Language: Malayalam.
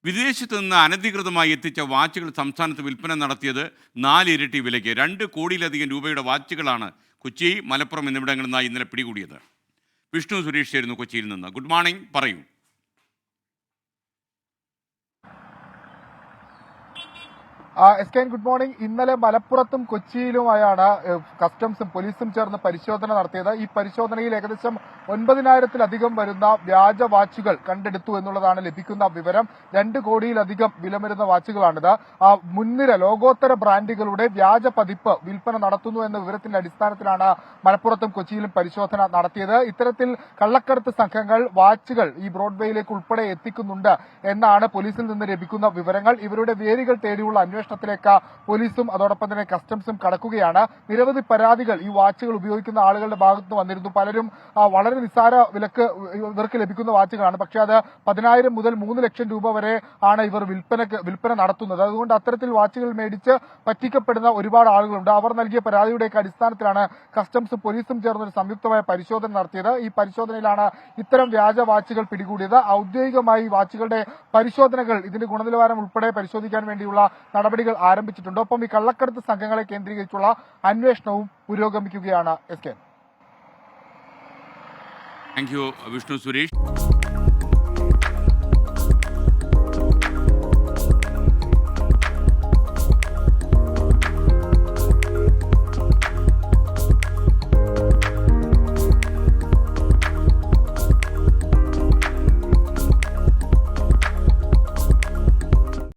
വിദേശത്ത് നിന്ന് അനധികൃതമായി എത്തിച്ച വാച്ചുകൾ സംസ്ഥാനത്ത് വിൽപ്പന നടത്തിയത് 4 ഇരട്ടി വിലയ്ക്ക് 2 കോടിയിലധികം രൂപയുടെ വാച്ചുകളാണ് കൊച്ചി, മലപ്പുറം എന്നിവിടങ്ങളിൽ നിന്നായി ഇന്നലെ പിടികൂടിയത്. വിഷ്ണു സുരേഷ് ചേരുന്നു കൊച്ചിയിൽ നിന്ന്. ഗുഡ് മോർണിംഗ്, പറയൂ. Good morning. ഇന്നലെ മലപ്പുറത്തും കൊച്ചിയിലുമായാണ് കസ്റ്റംസും പോലീസും ചേർന്ന് പരിശോധന നടത്തിയത്. ഈ പരിശോധനയിൽ ഏകദേശം 9,000-ലധികം വരുന്ന വ്യാജ വാച്ചുകൾ കണ്ടെടുത്തു എന്നുള്ളതാണ് ലഭിക്കുന്ന വിവരം. 2 കോടിയിലധികം വില വരുന്ന വാച്ചുകളാണിത്. മുൻനിര ലോകോത്തര ബ്രാൻഡുകളുടെ വ്യാജ പതിപ്പ് വിൽപ്പന നടത്തുന്നു എന്ന വിവരത്തിന്റെ അടിസ്ഥാനത്തിലാണ് മലപ്പുറത്തും കൊച്ചിയിലും പരിശോധന നടത്തിയത്. ഇത്തരത്തിൽ കള്ളക്കടത്ത് സംഘങ്ങൾ വാച്ചുകൾ ഈ ബ്രോഡ്വേയിലേക്ക് ഉൾപ്പെടെ എത്തിക്കുന്നുണ്ട് എന്നാണ് പോലീസിൽ നിന്ന് ലഭിക്കുന്ന വിവരങ്ങൾ. ഇവരുടെ വേരുകൾ തേടിയുള്ള അന്വേഷണത്തിലേക്ക് പോലീസും അതോടൊപ്പം തന്നെ കസ്റ്റംസും കടക്കുകയാണ്. നിരവധി പരാതികൾ ഈ വാച്ചുകൾ ഉപയോഗിക്കുന്ന ആളുകളുടെ ഭാഗത്ത് വന്നിരുന്നു. പലരും വളരെ നിസ്സാര ഇവർക്ക് ലഭിക്കുന്ന വാച്ചുകളാണ്. പക്ഷേ അത് 10,000 മുതൽ 3 ലക്ഷം രൂപ വരെ ആണ് ഇവർ വിൽപ്പന നടത്തുന്നത്. അതുകൊണ്ട് അത്തരത്തിൽ വാച്ചുകൾ മേടിച്ച് പറ്റിക്കപ്പെടുന്ന ഒരുപാട് ആളുകളുണ്ട്. അവർ നൽകിയ പരാതിയുടെയൊക്കെ അടിസ്ഥാനത്തിലാണ് കസ്റ്റംസും പോലീസും ചേർന്നൊരു സംയുക്തമായ പരിശോധന നടത്തിയത്. ഈ പരിശോധനയിലാണ് ഇത്തരം വ്യാജ വാച്ചുകൾ പിടികൂടിയത്. ഔദ്യോഗികമായി വാച്ചുകളുടെ പരിശോധനകൾ, ഇതിന്റെ ഗുണനിലവാരം ഉൾപ്പെടെ പരിശോധിക്കാൻ വേണ്ടിയുള്ള നടപടികൾ ആരംഭിച്ചിട്ടുണ്ട്. ഒപ്പം ഈ കള്ളക്കടത്ത് സംഘങ്ങളെ കേന്ദ്രീകരിച്ചുള്ള അന്വേഷണവും പുരോഗമിക്കുകയാണ്. Thank you Vishnu Suresh.